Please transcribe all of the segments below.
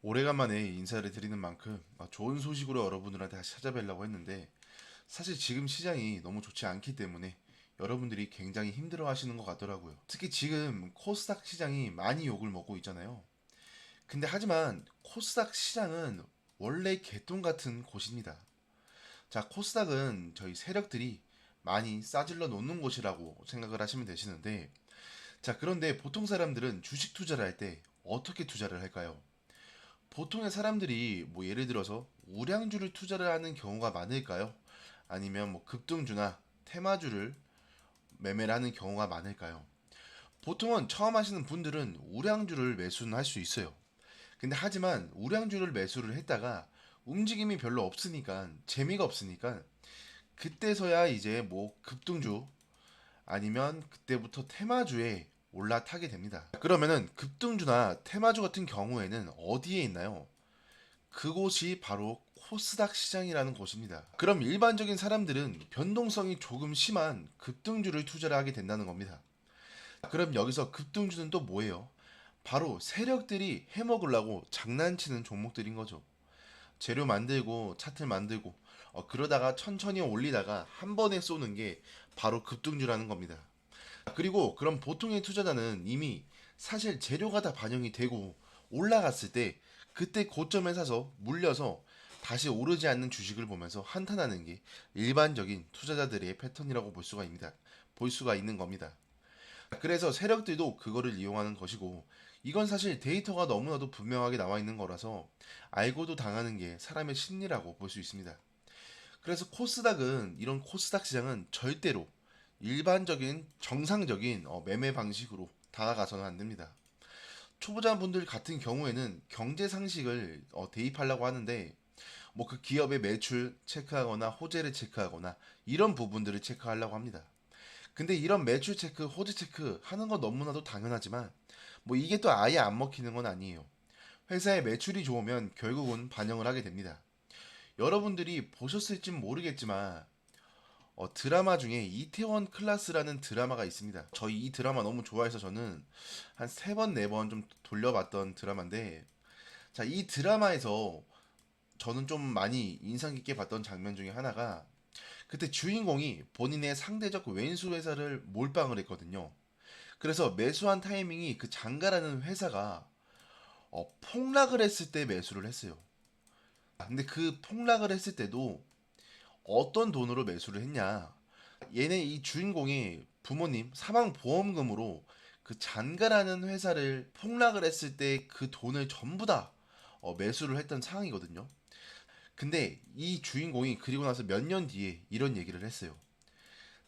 오래간만에 인사를 드리는 만큼 좋은 소식으로 여러분들한테 다시 찾아뵈려고 했는데, 사실 지금 시장이 너무 좋지 않기 때문에 여러분들이 굉장히 힘들어 하시는 것 같더라고요. 특히 지금 코스닥 시장이 많이 욕을 먹고 있잖아요. 근데 하지만 코스닥 시장은 원래 개똥 같은 곳입니다. 자, 코스닥은 저희 세력들이 많이 싸질러 놓는 곳이라고 생각을 하시면 되시는데, 자, 그런데 보통 사람들은 주식 투자를 할 때 어떻게 투자를 할까요? 보통의 사람들이 뭐 예를 들어서 우량주를 투자를 하는 경우가 많을까요? 아니면 뭐 급등주나 테마주를 매매를 하는 경우가 많을까요? 보통은 처음 하시는 분들은 우량주를 매수는 할 수 있어요. 근데 하지만 우량주를 매수를 했다가 움직임이 별로 없으니까, 재미가 없으니까, 그때서야 이제 뭐 급등주 아니면 그때부터 테마주에 올라타게 됩니다. 그러면은 급등주나 테마주 같은 경우에는 어디에 있나요? 그곳이 바로 코스닥 시장이라는 곳입니다. 그럼 일반적인 사람들은 변동성이 조금 심한 급등주를 투자를 하게 된다는 겁니다. 그럼 여기서 급등주는 또 뭐예요? 바로 세력들이 해먹으려고 장난치는 종목들인 거죠. 재료 만들고 차트 만들고 그러다가 천천히 올리다가 한 번에 쏘는 게 바로 급등주라는 겁니다. 그리고 그럼 보통의 투자자는 이미 사실 재료가 다 반영이 되고 올라갔을 때 그때 고점에 사서 물려서 다시 오르지 않는 주식을 보면서 한탄하는 게 일반적인 투자자들의 패턴이라고 볼 수가 있는 겁니다. 그래서 세력들도 그거를 이용하는 것이고, 이건 사실 데이터가 너무나도 분명하게 나와 있는 거라서 알고도 당하는 게 사람의 심리라고 볼 수 있습니다. 그래서 이런 코스닥 시장은 절대로 일반적인 정상적인 매매 방식으로 다가가서는 안 됩니다. 초보자분들 같은 경우에는 경제 상식을 대입하려고 하는데, 뭐 그 기업의 매출 체크하거나 호재를 체크하거나 이런 부분들을 체크하려고 합니다. 근데 이런 매출 체크, 호재 체크 하는 건 너무나도 당연하지만 뭐 이게 또 아예 안 먹히는 건 아니에요. 회사의 매출이 좋으면 결국은 반영을 하게 됩니다. 여러분들이 보셨을진 모르겠지만 드라마 중에 이태원 클라스라는 드라마가 있습니다. 저희 이 드라마 너무 좋아해서 저는 한 세 번, 네 번 좀 돌려봤던 드라마인데, 자, 이 드라마에서 저는 좀 많이 인상 깊게 봤던 장면 중에 하나가, 그때 주인공이 본인의 상대적 왼수 회사를 몰빵을 했거든요. 그래서 매수한 타이밍이 그 장가라는 회사가 폭락을 했을 때 매수를 했어요. 근데 그 폭락을 했을 때도 어떤 돈으로 매수를 했냐? 얘네 이 주인공이 부모님 사망보험금으로 그 잔가라는 회사를 폭락을 했을 때 그 돈을 전부 다 매수를 했던 상황이거든요. 근데 이 주인공이 그리고 나서 몇 년 뒤에 이런 얘기를 했어요.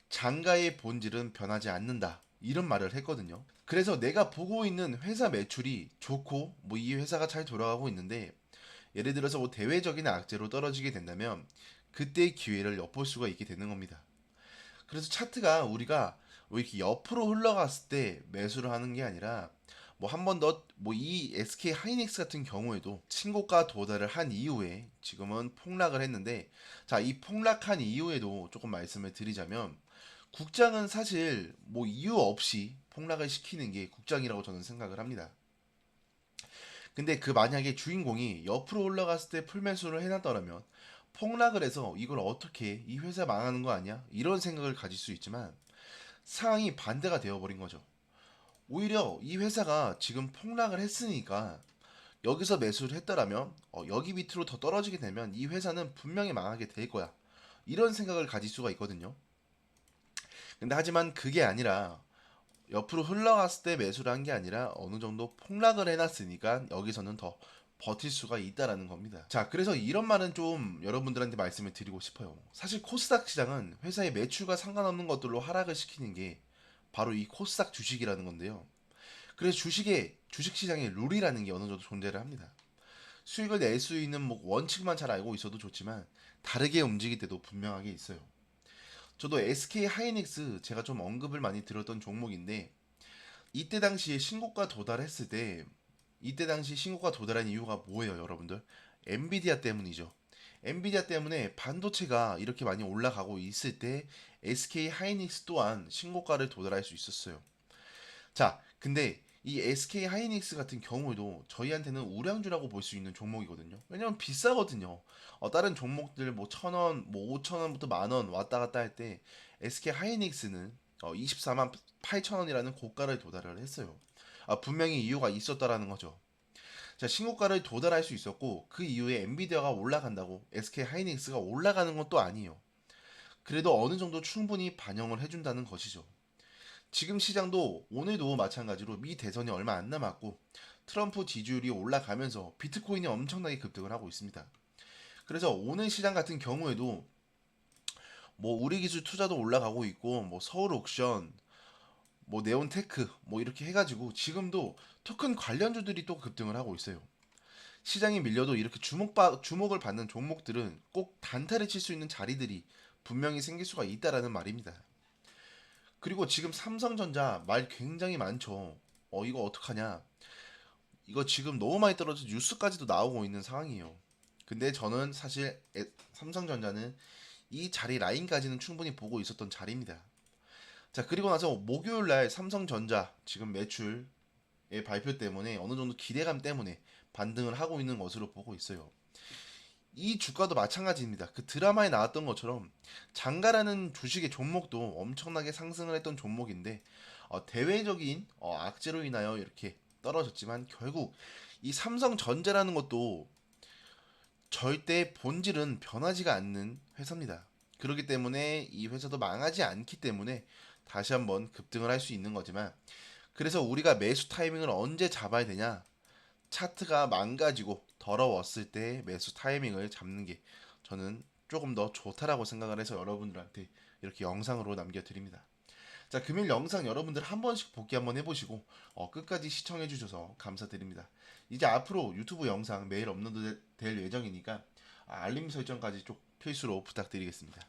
장가의 본질은 변하지 않는다. 이런 말을 했거든요. 그래서 내가 보고 있는 회사 매출이 좋고 뭐 이 회사가 잘 돌아가고 있는데, 예를 들어서 뭐 대외적인 악재로 떨어지게 된다면 그때의 기회를 엿볼 수가 있게 되는 겁니다. 그래서 차트가 우리가 뭐 이렇게 옆으로 흘러갔을 때 매수를 하는 게 아니라, 뭐 한 번 더 뭐 이 SK 하이닉스 같은 경우에도 신고가 도달을 한 이후에 지금은 폭락을 했는데, 자, 이 폭락한 이후에도 조금 말씀을 드리자면 국장은 사실 뭐 이유 없이 폭락을 시키는 게 국장이라고 저는 생각을 합니다. 근데 그 만약에 주인공이 옆으로 올라갔을 때 풀매수를 해놨더라면 폭락을 해서 이걸 어떻게 이 회사 망하는 거 아니야? 이런 생각을 가질 수 있지만 상황이 반대가 되어버린 거죠. 오히려 이 회사가 지금 폭락을 했으니까 여기서 매수를 했더라면 여기 밑으로 더 떨어지게 되면 이 회사는 분명히 망하게 될 거야. 이런 생각을 가질 수가 있거든요. 근데 하지만 그게 아니라 옆으로 흘러갔을 때 매수를 한 게 아니라 어느 정도 폭락을 해놨으니까 여기서는 더 버틸 수가 있다라는 겁니다. 자, 그래서 이런 말은 좀 여러분들한테 말씀을 드리고 싶어요. 사실 코스닥 시장은 회사의 매출과 상관없는 것들로 하락을 시키는 게 바로 이 코스닥 주식이라는 건데요. 그래서 주식 시장의 룰이라는 게 어느 정도 존재를 합니다. 수익을 낼 수 있는 뭐 원칙만 잘 알고 있어도 좋지만 다르게 움직일 때도 분명하게 있어요. 저도 SK 하이닉스 제가 좀 언급을 많이 들었던 종목인데, 이때 당시에 신고가 도달했을 때, 이때 당시 신고가 도달한 이유가 뭐예요, 여러분들? 엔비디아 때문이죠. 엔비디아 때문에 반도체가 이렇게 많이 올라가고 있을 때 SK 하이닉스 또한 신고가를 도달할 수 있었어요. 자, 근데 이 SK 하이닉스 같은 경우에도 저희한테는 우량주라고 볼 수 있는 종목이거든요. 왜냐면 비싸거든요. 다른 종목들 뭐 1,000원, 뭐 5,000원부터 만 원 왔다 갔다 할 때 SK 하이닉스는 24만 8천원이라는 고가를 도달을 했어요. 분명히 이유가 있었다라는 거죠. 자, 신고가를 도달할 수 있었고 그 이후에 엔비디아가 올라간다고 SK 하이닉스가 올라가는 건 또 아니에요. 그래도 어느 정도 충분히 반영을 해준다는 것이죠. 지금 시장도 오늘도 마찬가지로 미 대선이 얼마 안 남았고 트럼프 지지율이 올라가면서 비트코인이 엄청나게 급등을 하고 있습니다. 그래서 오늘 시장 같은 경우에도 뭐 우리기술 투자도 올라가고 있고 뭐 서울 옥션, 뭐 네온테크 뭐 이렇게 해가지고 지금도 토큰 관련주들이 또 급등을 하고 있어요. 시장이 밀려도 이렇게 주목을 받는 종목들은 꼭 단타를 칠 수 있는 자리들이 분명히 생길 수가 있다라는 말입니다. 그리고 지금 삼성전자 말 굉장히 많죠. 이거 어떡하냐. 이거 지금 너무 많이 떨어져 뉴스까지도 나오고 있는 상황이에요. 근데 저는 사실 삼성전자는 이 자리 라인까지는 충분히 보고 있었던 자리입니다. 자, 그리고 나서 목요일 날 삼성전자 지금 매출의 발표 때문에 어느 정도 기대감 때문에 반등을 하고 있는 것으로 보고 있어요. 이 주가도 마찬가지입니다. 그 드라마에 나왔던 것처럼 장가라는 주식의 종목도 엄청나게 상승을 했던 종목인데 대외적인 악재로 인하여 이렇게 떨어졌지만 결국 이 삼성전자라는 것도 절대 본질은 변하지가 않는 회사입니다. 그렇기 때문에 이 회사도 망하지 않기 때문에 다시 한번 급등을 할 수 있는 거지만 그래서 우리가 매수 타이밍을 언제 잡아야 되냐? 차트가 망가지고 더러웠을 때 매수 타이밍을 잡는 게 저는 조금 더 좋다라고 생각을 해서 여러분들한테 이렇게 영상으로 남겨드립니다. 자, 금일 영상 여러분들 한 번씩 복귀 한번 해보시고 끝까지 시청해 주셔서 감사드립니다. 이제 앞으로 유튜브 영상 매일 업로드 될 예정이니까 알림 설정까지 좀 필수로 부탁드리겠습니다.